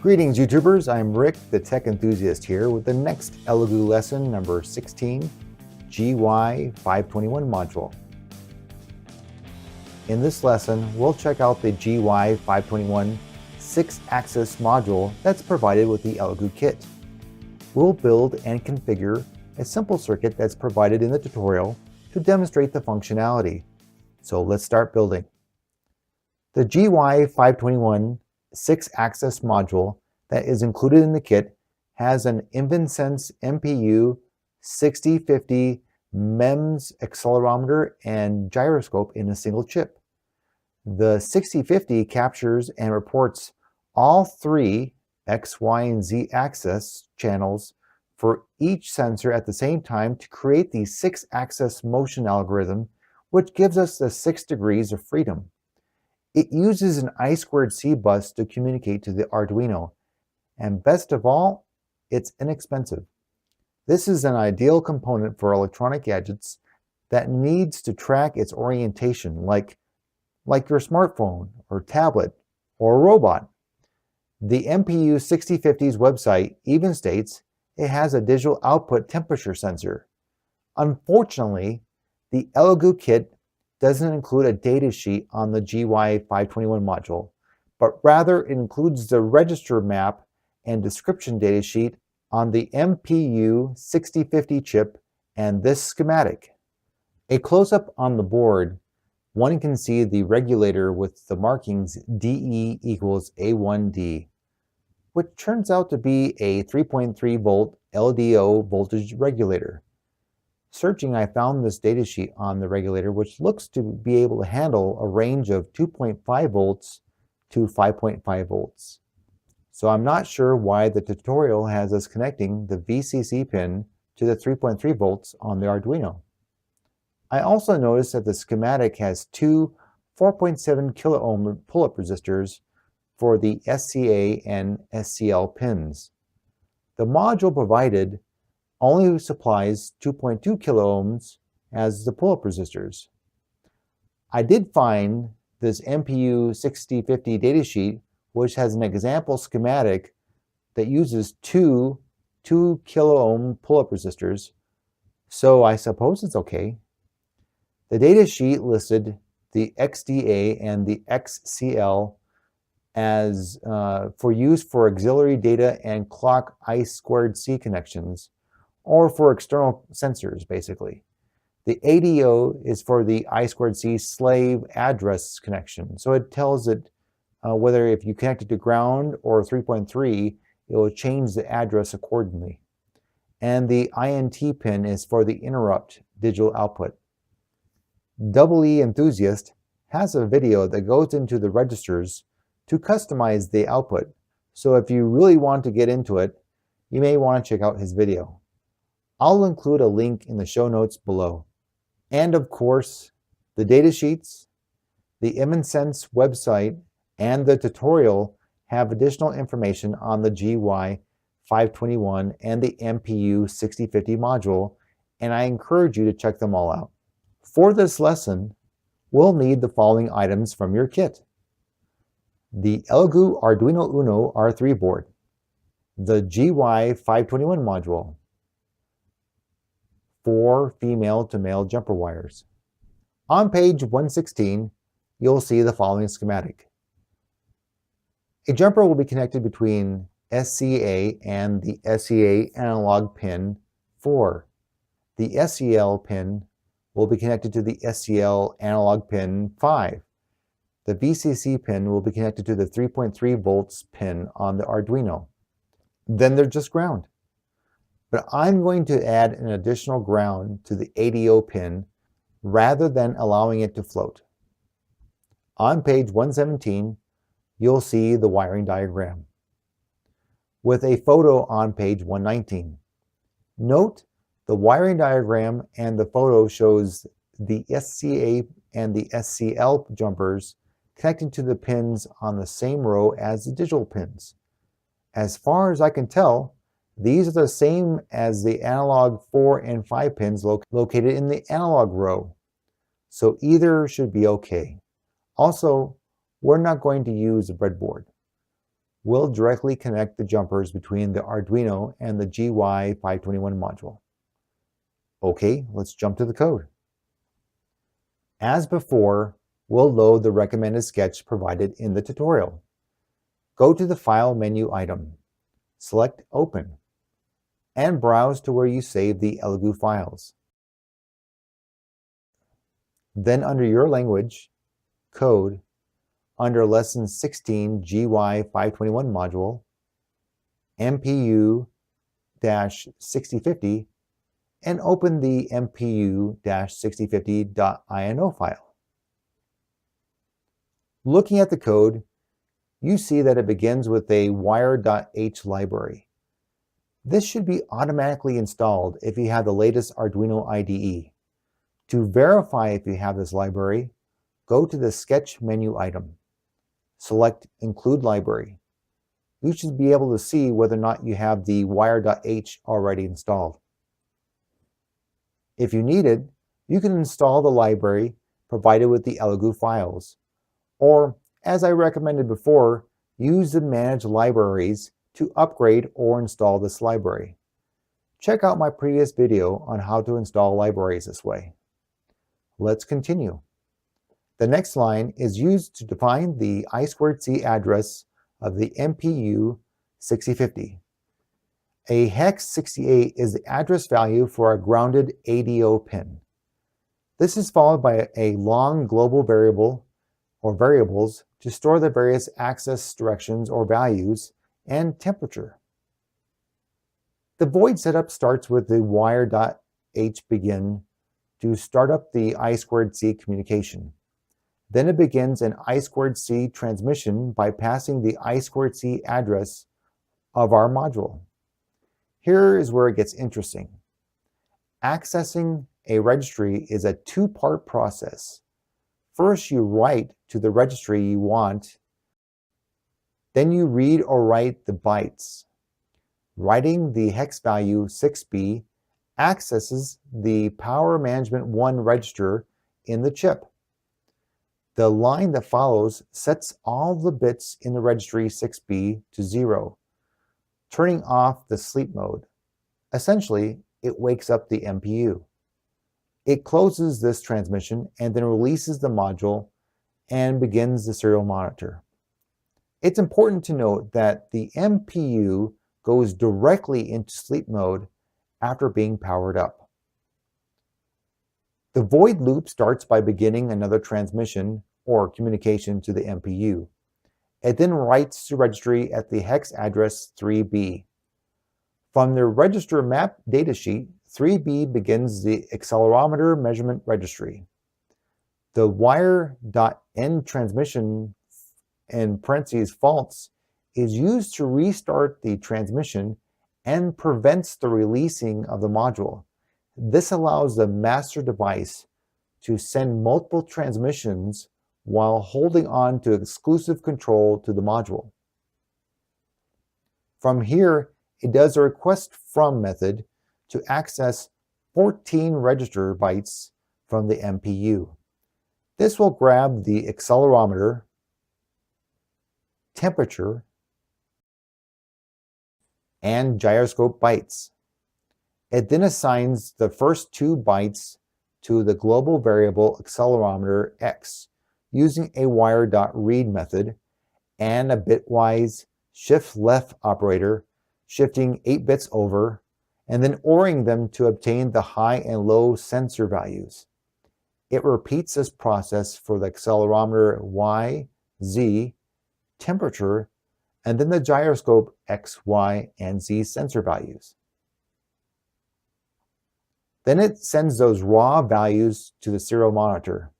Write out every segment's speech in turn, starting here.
Greetings YouTubers, I'm Rick the Tech Enthusiast here with the next Elegoo lesson number 16, GY-521 module. In this lesson, we'll check out the GY-521 6-axis module that's provided with the Elegoo kit. We'll build and configure a simple circuit that's provided in the tutorial to demonstrate the functionality. So let's start building. The GY-521 6-axis module that is included in the kit has an InvenSense MPU-6050 MEMS accelerometer and gyroscope in a single chip. The 6050 captures and reports all three X, Y, and Z axis channels for each sensor at the same time to create the 6-axis motion algorithm, which gives us the 6 degrees of freedom. It uses an I2C bus to communicate to the Arduino, and best of all, it's inexpensive. This is an ideal component for electronic gadgets that needs to track its orientation, like your smartphone or tablet or a robot. The MPU-6050's website even states it has a digital output temperature sensor. Unfortunately, the Elegoo kit doesn't include a datasheet on the GY-521 module, but rather it includes the register map and description datasheet on the MPU-6050 chip and this schematic. A close-up on the board, one can see the regulator with the markings DE equals A1D, which turns out to be a 3.3 volt LDO voltage regulator. Searching, I found this datasheet on the regulator, which looks to be able to handle a range of 2.5 volts to 5.5 volts. So I'm not sure why the tutorial has us connecting the VCC pin to the 3.3 volts on the Arduino. I also noticed that the schematic has two 4.7 kilo ohm pull-up resistors for the SCA and SCL pins. The module provided only supplies 2.2 kilo ohms as the pull-up resistors. I did find this MPU-6050 datasheet, which has an example schematic that uses two 2 kilo ohm pull-up resistors, so I suppose it's okay. The datasheet listed the XDA and the XCL as for use for auxiliary data and clock I2C connections, or for external sensors, basically. The ADO is for the I2C slave address connection. So it tells it whether if you connect it to ground or 3.3, it will change the address accordingly. And the INT pin is for the interrupt digital output. GY Enthusiast has a video that goes into the registers to customize the output. So if you really want to get into it, you may want to check out his video. I'll include a link in the show notes below. And of course, the datasheets, the InvenSense website, and the tutorial have additional information on the GY-521 and the MPU-6050 module, and I encourage you to check them all out. For this lesson, we'll need the following items from your kit: the Elegoo Arduino UNO R3 board, the GY-521 module, 4 female to male jumper wires. On page 116, you'll see the following schematic. A jumper will be connected between SCA and the SCA analog pin 4. The SCL pin will be connected to the SCL analog pin 5. The VCC pin will be connected to the 3.3 volts pin on the Arduino. Then they're just ground. But I'm going to add an additional ground to the ADO pin rather than allowing it to float. On page 117, you'll see the wiring diagram with a photo on page 119. Note the wiring diagram and the photo shows the SCA and the SCL jumpers connecting to the pins on the same row as the digital pins. As far as I can tell, these are the same as the analog 4 and 5 pins located in the analog row, so either should be okay. Also, we're not going to use a breadboard. will directly connect the jumpers between the Arduino and the GY-521 module. Okay, let's jump to the code. As before, we'll load the recommended sketch provided in the tutorial. Go to the File menu item, select Open, and browse to where you save the Elegoo files. Then under your language, Code, under Lesson 16 GY-521 module, MPU-6050, and open the MPU-6050.INO file. Looking at the code, you see that it begins with a Wire.h library. This should be automatically installed if you have the latest Arduino IDE. To verify if you have this library, go to the Sketch menu item. Select Include Library. You should be able to see whether or not you have the Wire.h already installed. If you need it, you can install the library provided with the Elegoo files. Or, as I recommended before, use the Manage Libraries to upgrade or install this library. Check out my previous video on how to install libraries this way. Let's continue. The next line is used to define the I2C address of the MPU-6050. A hex 68 is the address value for a grounded ADO pin. This is followed by a long global variable or variables to store the various access directions or values and temperature. The void setup starts with the Wire.h begin to start up the I2C communication. Then it begins an I2C transmission by passing the I2C address of our module. Here is where it gets interesting. Accessing a registry is a two-part process. First, you write to the registry you want. Then you read or write the bytes. Writing the hex value 6B accesses the Power Management 1 register in the chip. The line that follows sets all the bits in the registry 6B to 0, turning off the sleep mode. Essentially, it wakes up the MPU. It closes this transmission and then releases the module and begins the serial monitor. It's important to note that the MPU goes directly into sleep mode after being powered up. The void loop starts by beginning another transmission or communication to the MPU. It then writes to registry at the hex address 3B. From the register map datasheet, 3B begins the accelerometer measurement registry. The wire.end transmission in parentheses false is used to restart the transmission and prevents the releasing of the module. This allows the master device to send multiple transmissions while holding on to exclusive control to the module. From here, it does a request from method to access 14 register bytes from the MPU. This will grab the accelerometer, temperature, and gyroscope bytes. It then assigns the first 2 bytes to the global variable accelerometer x using a wire.read method and a bitwise shift left operator, shifting 8 bits over, and then ORing them to obtain the high and low sensor values. It repeats this process for the accelerometer y, z, temperature, and then the gyroscope x, y, and z sensor values. Then it sends those raw values to the serial monitor.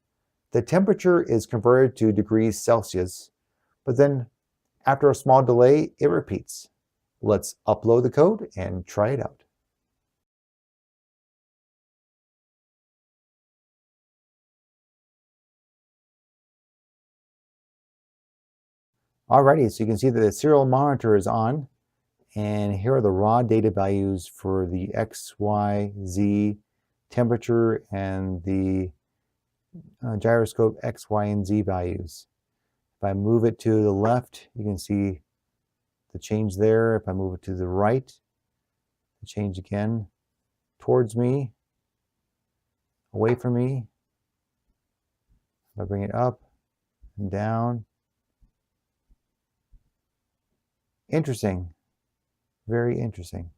The temperature is converted to degrees Celsius, but then after a small delay, it repeats. Let's upload the code and try it out. Alrighty, so you can see that the serial monitor is on, and here are the raw data values for the X, Y, Z, temperature, and the gyroscope X, Y, and Z values. If I move it to the left, you can see the change there. If I move it to the right, the change again towards me, away from me. If I bring it up and down. Interesting. Very interesting.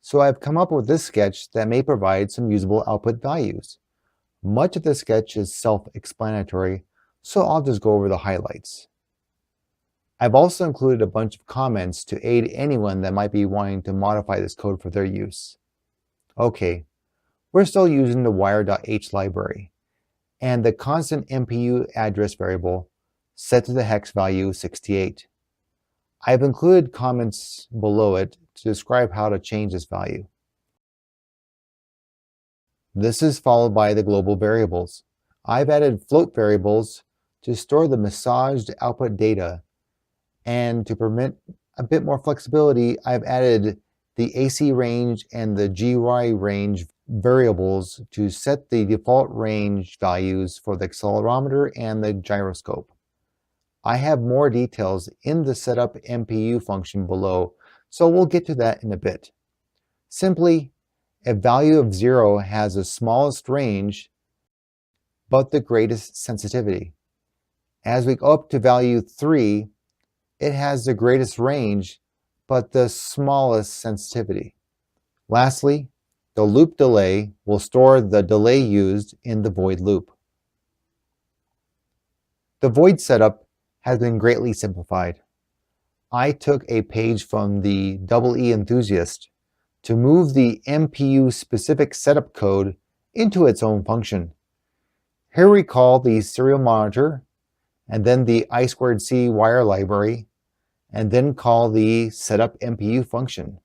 So I've come up with this sketch that may provide some usable output values. Much of the sketch is self-explanatory, so I'll just go over the highlights. I've also included a bunch of comments to aid anyone that might be wanting to modify this code for their use. Okay, we're still using the Wire.h library and the constant MPU address variable set to the hex value 68. I've included comments below it to describe how to change this value. This is followed by the global variables. I've added float variables to store the massaged output data, and to permit a bit more flexibility, I've added the AC range and the GY range variables to set the default range values for the accelerometer and the gyroscope. I have more details in the setup MPU function below, so we'll get to that in a bit. Simply, a value of 0 has the smallest range, but the greatest sensitivity. As we go up to value 3, it has the greatest range, but the smallest sensitivity. Lastly, the loop delay will store the delay used in the void loop. The void setup has been greatly simplified. I took a page from the EE Enthusiast to move the MPU-specific setup code into its own function. Here we call the serial monitor, and then the I2C wire library, and then call the setup MPU function.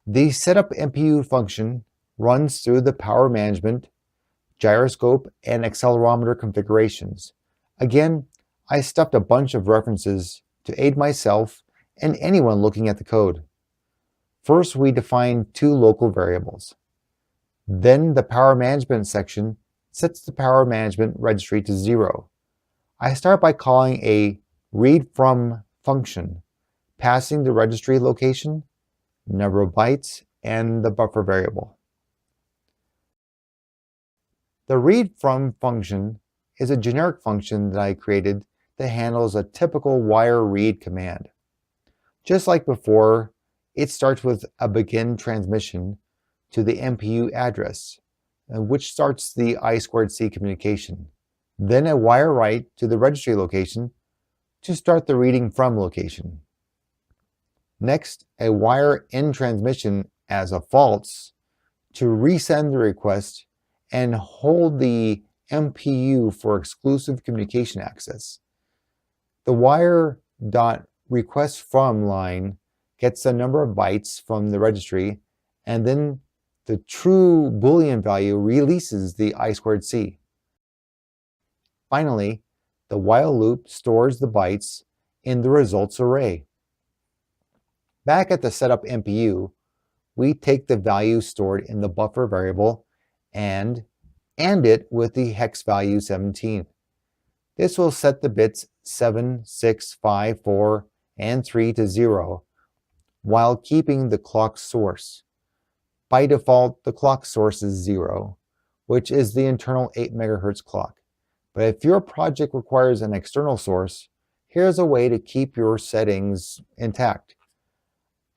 The setup MPU function runs through the power management, gyroscope, and accelerometer configurations. Again, I stuffed a bunch of references to aid myself and anyone looking at the code. First, we define 2 local variables. Then the power management section sets the power management registry to 0. I start by calling a read from function, passing the registry location, number of bytes, and the buffer variable. The read from function is a generic function that I created that handles a typical wire read command. Just like before, it starts with a begin transmission to the MPU address, which starts the I2C communication. Then a wire write to the registry location to start the reading from location. Next, a wire end transmission as a false to resend the request and hold the MPU for exclusive communication access. The wire.requestFrom line gets the number of bytes from the registry, and then the true Boolean value releases the I2C. Finally, the while loop stores the bytes in the results array. Back at the setup MPU, we take the value stored in the buffer variable and AND it with the hex value 17. This will set the bits 7, 6, 5, 4, and 3 to 0, while keeping the clock source. By default, the clock source is 0, which is the internal 8 MHz clock. But if your project requires an external source, here's a way to keep your settings intact.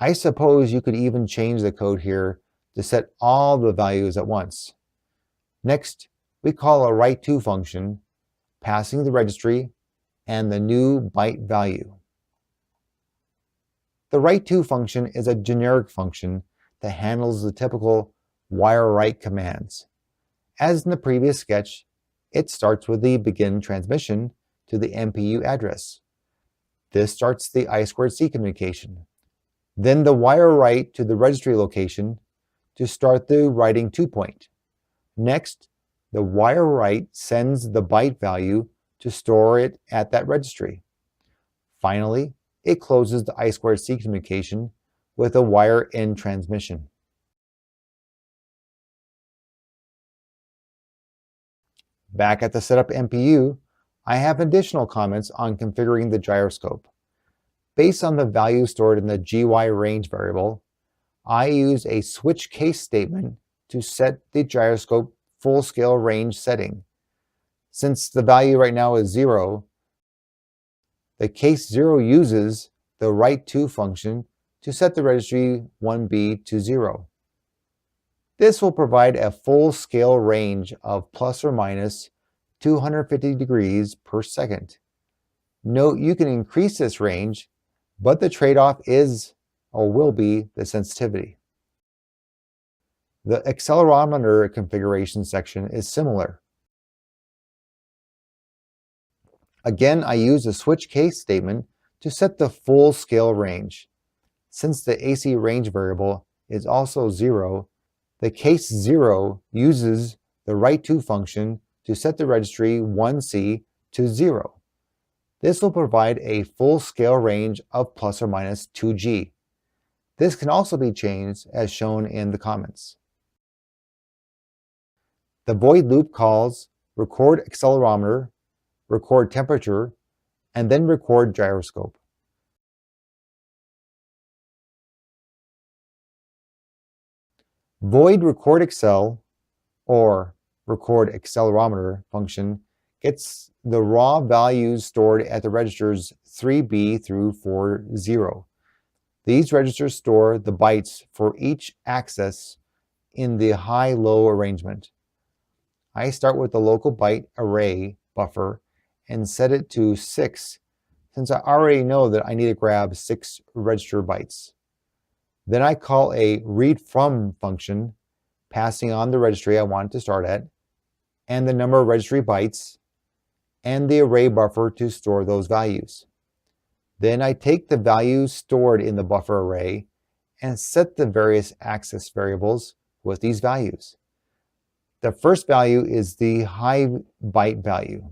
I suppose you could even change the code here to set all the values at once. Next, we call a write_to function, passing the registry and the new byte value. The write_to function is a generic function that handles the typical wire write commands. As in the previous sketch, it starts with the begin transmission to the MPU address. This starts the I2C communication. Then the wire write to the registry location to start the writing to point. Next, the wire write sends the byte value to store it at that registry. Finally, it closes the I2C communication with a wire end transmission. Back at the setup MPU, I have additional comments on configuring the gyroscope. Based on the value stored in the GY range variable, I use a switch case statement to set the gyroscope full scale range setting. Since the value right now is 0, the case 0 uses the write2 function to set the registry 1B to 0. This will provide a full scale range of plus or minus 250 degrees per second. Note you can increase this range, but the trade-off is or will be the sensitivity. The accelerometer configuration section is similar. Again, I use a switch case statement to set the full scale range. Since the AC range variable is also 0, the case 0 uses the write2 function to set the registry 1C to 0. This will provide a full scale range of plus or minus 2G. This can also be changed as shown in the comments. The void loop calls record accelerometer, record temperature, and then record gyroscope. Void record accel or record accelerometer function gets the raw values stored at the registers 3B through 40. These registers store the bytes for each access in the high-low arrangement. I start with the local byte array buffer and set it to 6, since I already know that I need to grab 6 register bytes. Then I call a read from function, passing on the registry I want to start at, and the number of registry bytes, and the array buffer to store those values. Then I take the values stored in the buffer array and set the various access variables with these values. The first value is the high byte value,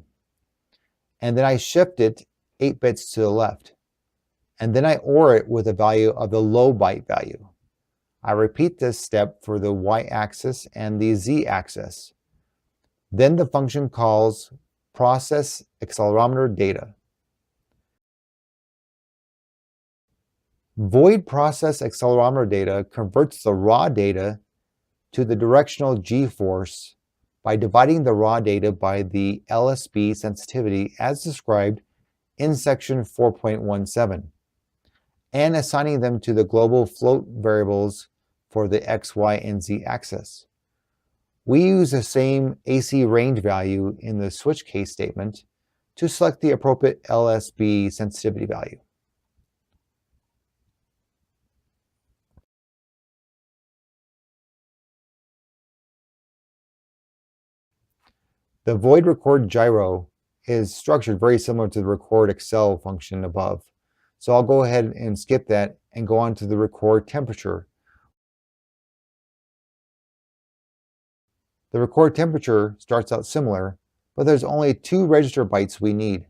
and then I shift it 8 bits to the left, and then I OR it with a value of the low byte value. I repeat this step for the y-axis and the z-axis. Then the function calls process accelerometer data. Void process accelerometer data converts the raw data to the directional g-force by dividing the raw data by the LSB sensitivity as described in section 4.17 and assigning them to the global float variables for the x, y, and z axis. We use the same AC range value in the switch case statement to select the appropriate LSB sensitivity value. The void record gyro is structured very similar to the record accel function above. So I'll go ahead and skip that and go on to the record temperature. The record temperature starts out similar, but there's only 2 register bytes we need.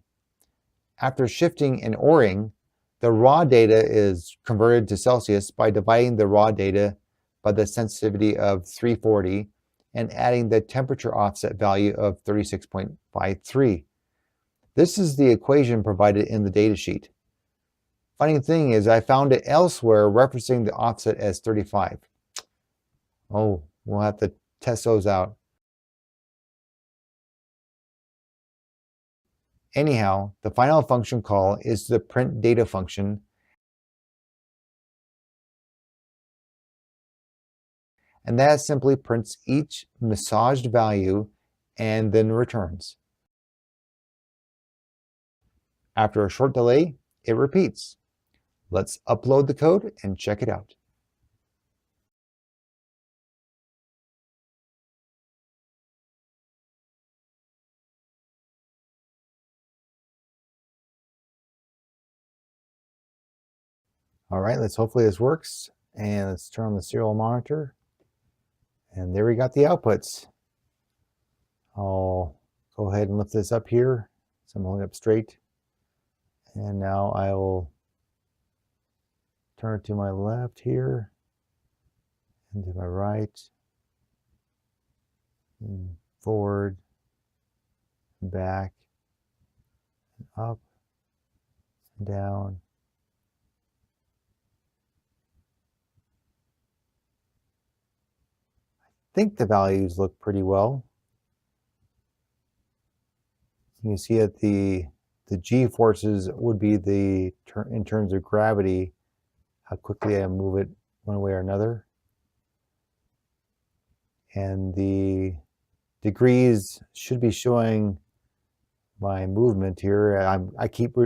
After shifting and ORing, the raw data is converted to Celsius by dividing the raw data by the sensitivity of 340 and adding the temperature offset value of 36.53. This is the equation provided in the datasheet. Funny thing is I found it elsewhere referencing the offset as 35. Oh, we'll have to test those out. Anyhow, the final function call is the print data function, and that simply prints each massaged value and then returns. After a short delay, it repeats. Let's upload the code and check it out. All right, hopefully this works. And let's turn on the serial monitor. And there we got the outputs. I'll go ahead and lift this up here. So I'm holding it up straight. And now I will turn it to my left here and to my right and forward back, up, and down. I think the values look pretty well. You can see that the G forces would be in terms of gravity, how quickly I move it one way or another. And the degrees should be showing my movement here. I keep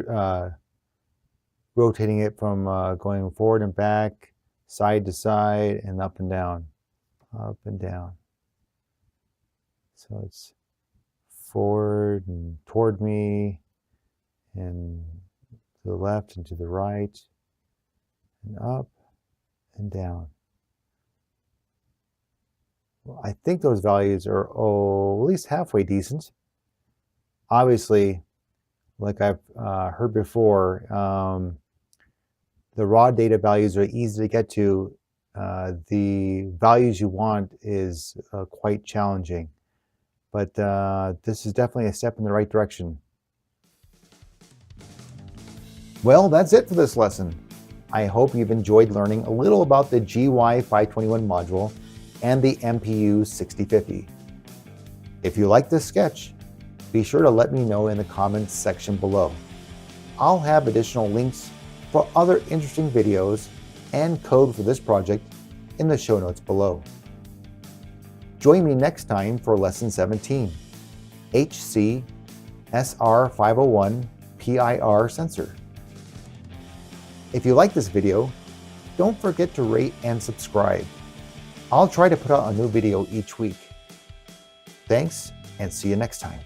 rotating it from going forward and back, side to side, and up and down, up and down. So it's forward and toward me, and to the left and to the right, and up and down. Well, I think those values are at least halfway decent. Obviously, like I've heard before, the raw data values are easy to get to. The values you want is quite challenging. But this is definitely a step in the right direction. Well, that's it for this lesson. I hope you've enjoyed learning a little about the GY-521 module and the MPU-6050. If you like this sketch, be sure to let me know in the comments section below. I'll have additional links for other interesting videos and code for this project in the show notes below. Join me next time for Lesson 17, HC SR501 PIR sensor. If you like this video, don't forget to rate and subscribe. I'll try to put out a new video each week. Thanks, and see you next time.